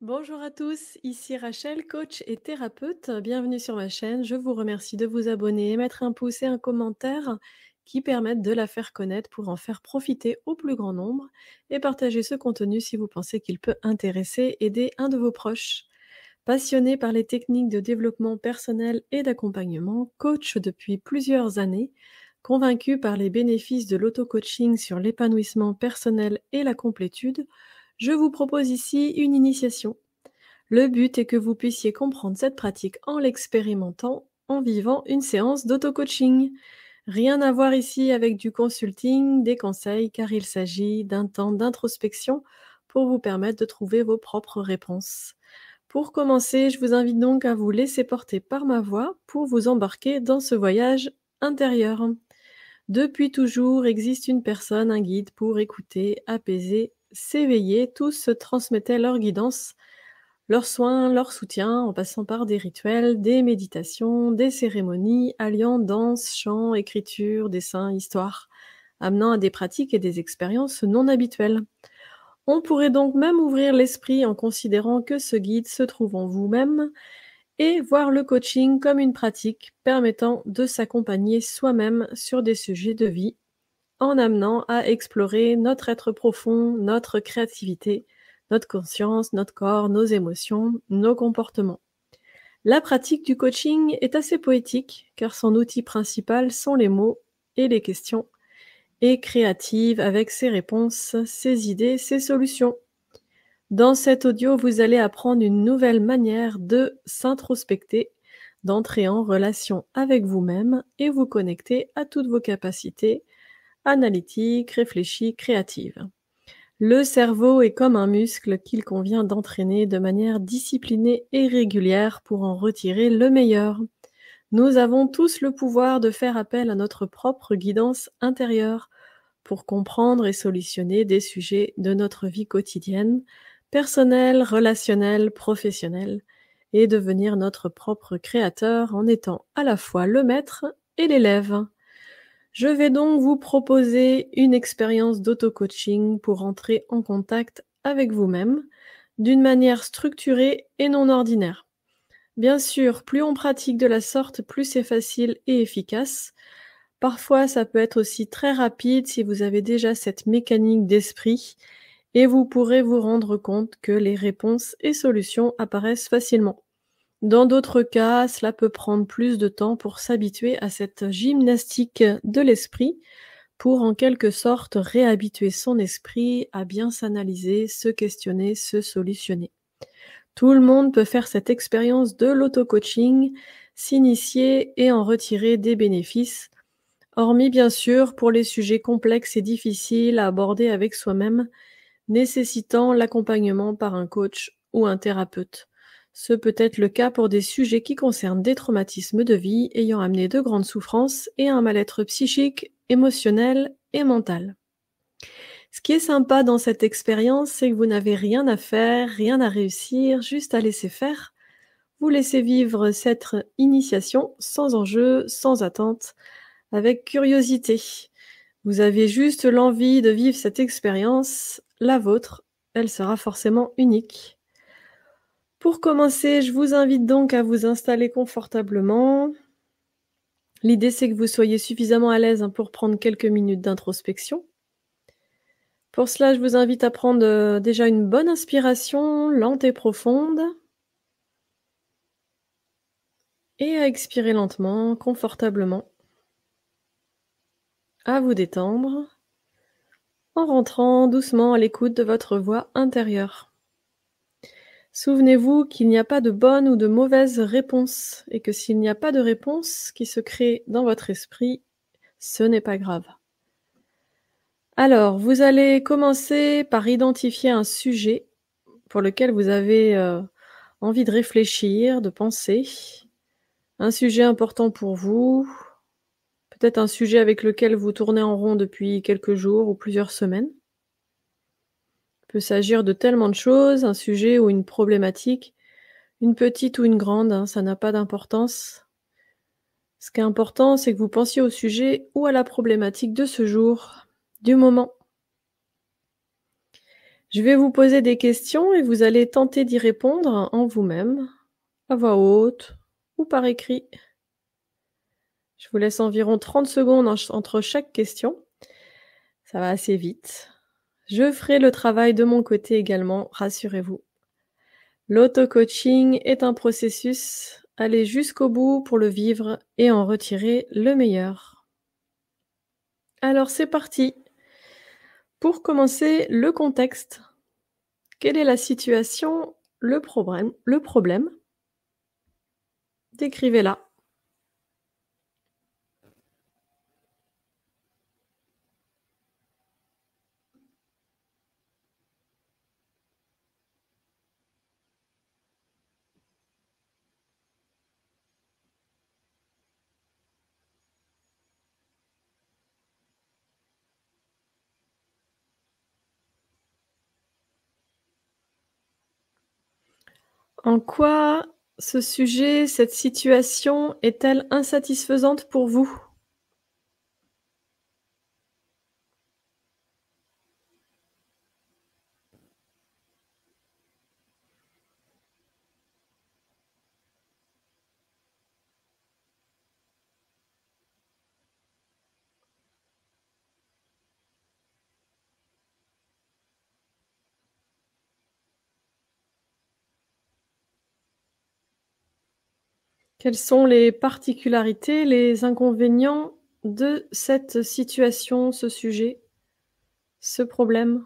Bonjour à tous, ici Rachel, coach et thérapeute. Bienvenue sur ma chaîne. Je vous remercie de vous abonner, mettre un pouce et un commentaire qui permettent de la faire connaître pour en faire profiter au plus grand nombre et partager ce contenu si vous pensez qu'il peut intéresser, aider un de vos proches. Passionné par les techniques de développement personnel et d'accompagnement, coach depuis plusieurs années, convaincu par les bénéfices de l'auto-coaching sur l'épanouissement personnel et la complétude, je vous propose ici une initiation. Le but est que vous puissiez comprendre cette pratique en l'expérimentant, en vivant une séance d'auto-coaching. Rien à voir ici avec du consulting, des conseils, car il s'agit d'un temps d'introspection pour vous permettre de trouver vos propres réponses. Pour commencer, je vous invite donc à vous laisser porter par ma voix pour vous embarquer dans ce voyage intérieur. Depuis toujours existe une personne, un guide pour écouter, apaiser, s'éveiller. Tous se transmettaient leur guidance, leurs soins, leur soutien, en passant par des rituels, des méditations, des cérémonies, alliant danse, chant, écriture, dessin, histoire, amenant à des pratiques et des expériences non habituelles. On pourrait donc même ouvrir l'esprit en considérant que ce guide se trouve en vous-même et voir le coaching comme une pratique permettant de s'accompagner soi-même sur des sujets de vie, en amenant à explorer notre être profond, notre créativité, notre conscience, notre corps, nos émotions, nos comportements. La pratique du coaching est assez poétique car son outil principal sont les mots et les questions, et créative avec ses réponses, ses idées, ses solutions. Dans cet audio, vous allez apprendre une nouvelle manière de s'introspecter, d'entrer en relation avec vous-même et vous connecter à toutes vos capacités analytiques, réfléchies, créatives. Le cerveau est comme un muscle qu'il convient d'entraîner de manière disciplinée et régulière pour en retirer le meilleur. Nous avons tous le pouvoir de faire appel à notre propre guidance intérieure pour comprendre et solutionner des sujets de notre vie quotidienne, personnelle, relationnelle, professionnelle, et devenir notre propre créateur en étant à la fois le maître et l'élève. Je vais donc vous proposer une expérience d'auto-coaching pour entrer en contact avec vous-même d'une manière structurée et non ordinaire. Bien sûr, plus on pratique de la sorte, plus c'est facile et efficace. Parfois, ça peut être aussi très rapide si vous avez déjà cette mécanique d'esprit et vous pourrez vous rendre compte que les réponses et solutions apparaissent facilement. Dans d'autres cas, cela peut prendre plus de temps pour s'habituer à cette gymnastique de l'esprit, pour en quelque sorte réhabituer son esprit à bien s'analyser, se questionner, se solutionner. Tout le monde peut faire cette expérience de l'auto-coaching, s'initier et en retirer des bénéfices, hormis bien sûr pour les sujets complexes et difficiles à aborder avec soi-même, nécessitant l'accompagnement par un coach ou un thérapeute. Ce peut être le cas pour des sujets qui concernent des traumatismes de vie ayant amené de grandes souffrances et un mal-être psychique, émotionnel et mental. Ce qui est sympa dans cette expérience, c'est que vous n'avez rien à faire, rien à réussir, juste à laisser faire. Vous laissez vivre cette initiation sans enjeu, sans attente, avec curiosité. Vous avez juste l'envie de vivre cette expérience, la vôtre, elle sera forcément unique. Pour commencer, je vous invite donc à vous installer confortablement. L'idée, c'est que vous soyez suffisamment à l'aise pour prendre quelques minutes d'introspection. Pour cela, je vous invite à prendre déjà une bonne inspiration, lente et profonde, et à expirer lentement, confortablement. À vous détendre, en rentrant doucement à l'écoute de votre voix intérieure. Souvenez-vous qu'il n'y a pas de bonne ou de mauvaise réponse, et que s'il n'y a pas de réponse qui se crée dans votre esprit, ce n'est pas grave. Alors, vous allez commencer par identifier un sujet pour lequel vous avez envie de réfléchir, de penser. Un sujet important pour vous, peut-être un sujet avec lequel vous tournez en rond depuis quelques jours ou plusieurs semaines. Il peut s'agir de tellement de choses, un sujet ou une problématique, une petite ou une grande, ça n'a pas d'importance. Ce qui est important, c'est que vous pensiez au sujet ou à la problématique de ce jour, du moment. Je vais vous poser des questions et vous allez tenter d'y répondre en vous-même, à voix haute ou par écrit. Je vous laisse environ 30 secondes entre chaque question. Ça va assez vite. Je ferai le travail de mon côté également, rassurez-vous. L'auto-coaching est un processus, allez jusqu'au bout pour le vivre et en retirer le meilleur. Alors c'est parti. Pour commencer, le contexte. Quelle est la situation, le problème? Décrivez-la. En quoi ce sujet, cette situation est-elle insatisfaisante pour vous? Quelles sont les particularités, les inconvénients de cette situation, ce sujet, ce problème?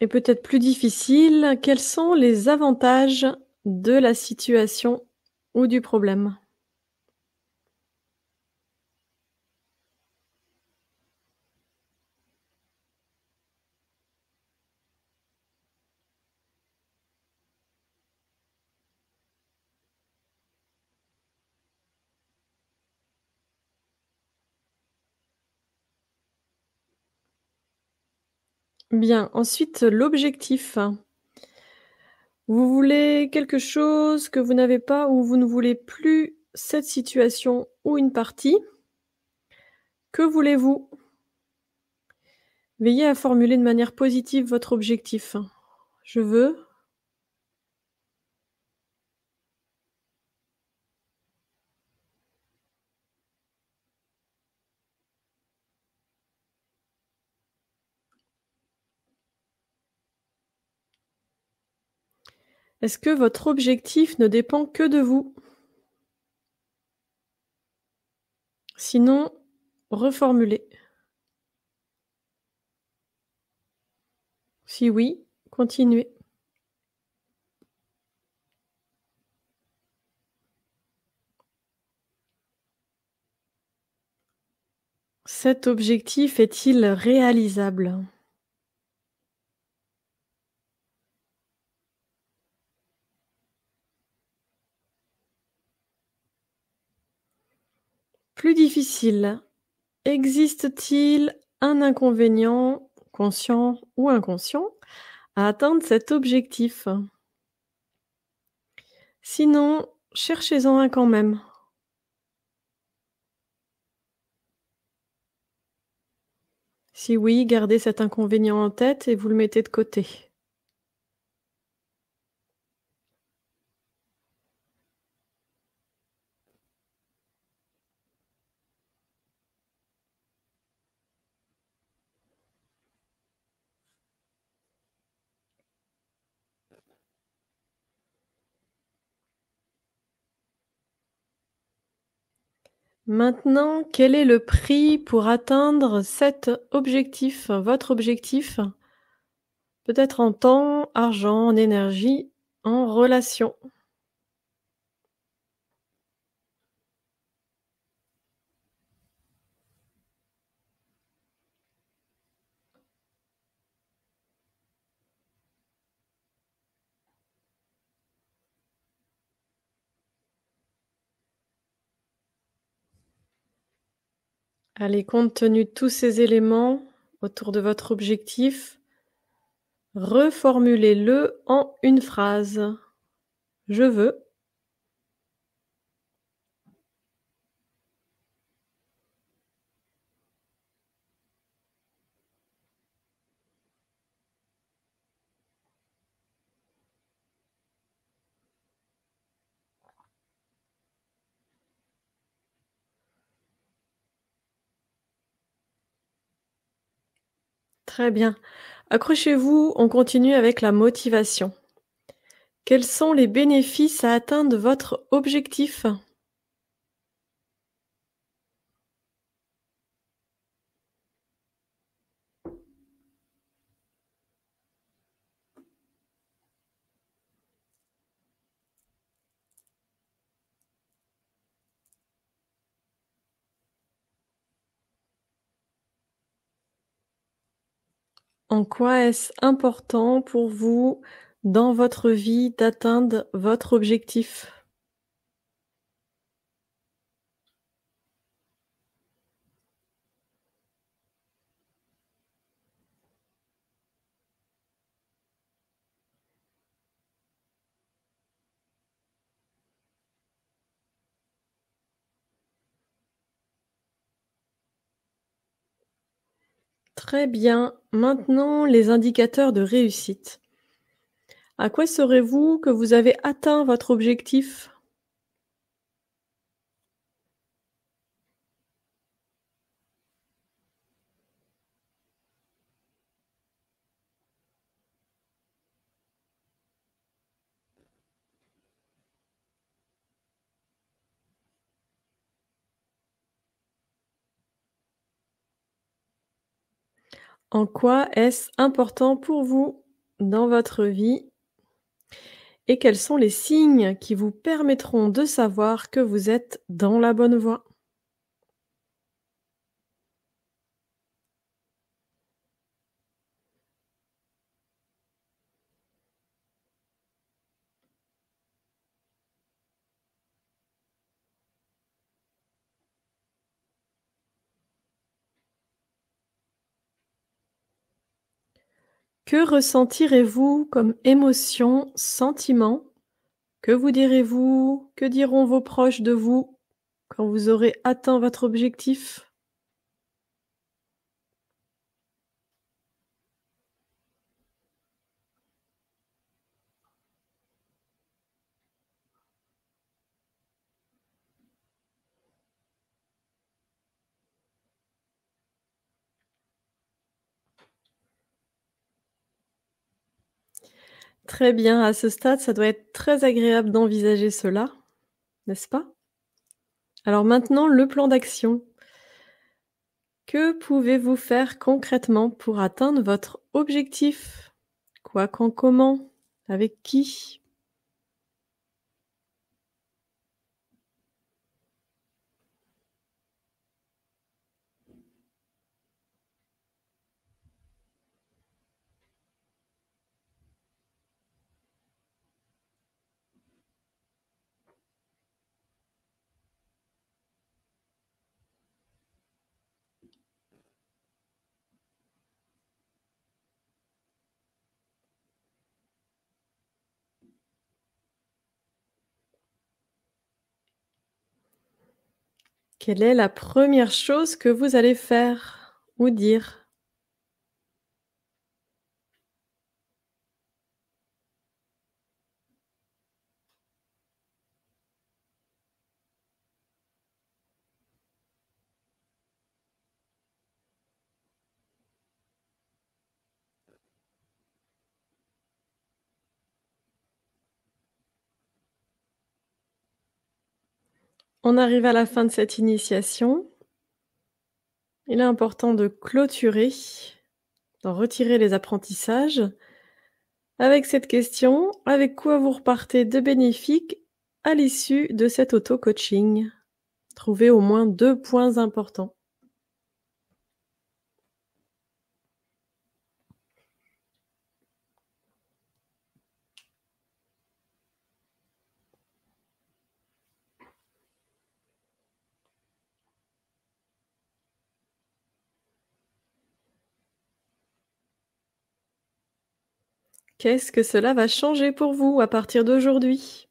Et peut-être plus difficile, quels sont les avantages de la situation ou du problème? Bien, ensuite l'objectif. Vous voulez quelque chose que vous n'avez pas ou vous ne voulez plus cette situation ou une partie. Que voulez-vous? Veillez à formuler de manière positive votre objectif. Je veux. Est-ce que votre objectif ne dépend que de vous? Sinon, reformulez. Si oui, continuez. Cet objectif est-il réalisable? Plus difficile, existe-t-il un inconvénient, conscient ou inconscient, à atteindre cet objectif? Sinon, cherchez-en un quand même. Si oui, gardez cet inconvénient en tête et vous le mettez de côté. Maintenant, quel est le prix pour atteindre cet objectif, votre objectif? Peut-être en temps, argent, en énergie, en relation. Allez, compte tenu de tous ces éléments autour de votre objectif, reformulez-le en une phrase. Je veux. Très bien. Accrochez-vous, on continue avec la motivation. Quels sont les bénéfices à atteindre votre objectif? En quoi est-ce important pour vous, dans votre vie, d'atteindre votre objectif? Très bien. Maintenant, les indicateurs de réussite. À quoi saurez-vous que vous avez atteint votre objectif? En quoi est-ce important pour vous dans votre vie? Et quels sont les signes qui vous permettront de savoir que vous êtes dans la bonne voie? Que ressentirez-vous comme émotion, sentiment? Que vous direz-vous? Que diront vos proches de vous quand vous aurez atteint votre objectif? Très bien, à ce stade, ça doit être très agréable d'envisager cela, n'est-ce pas? Alors maintenant, le plan d'action. Que pouvez-vous faire concrètement pour atteindre votre objectif? Quoi, quand, comment? Avec qui? Quelle est la première chose que vous allez faire ou dire? On arrive à la fin de cette initiation. Il est important de clôturer, d'en retirer les apprentissages. Avec cette question, avec quoi vous repartez de bénéfique à l'issue de cet auto-coaching? Trouvez au moins 2 points importants. Qu'est-ce que cela va changer pour vous à partir d'aujourd'hui?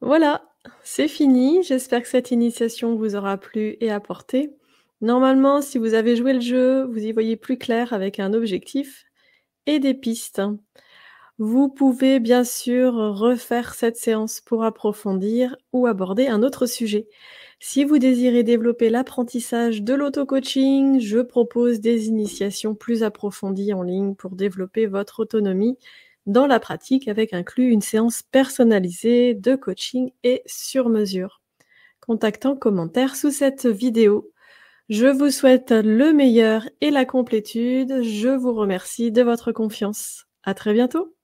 Voilà, c'est fini. J'espère que cette initiation vous aura plu et apporté. Normalement, si vous avez joué le jeu, vous y voyez plus clair avec un objectif et des pistes. Vous pouvez bien sûr refaire cette séance pour approfondir ou aborder un autre sujet. Si vous désirez développer l'apprentissage de l'auto-coaching, je propose des initiations plus approfondies en ligne pour développer votre autonomie dans la pratique avec inclus une séance personnalisée de coaching et sur mesure. Contacte en commentaire sous cette vidéo. Je vous souhaite le meilleur et la complétude. Je vous remercie de votre confiance. À très bientôt.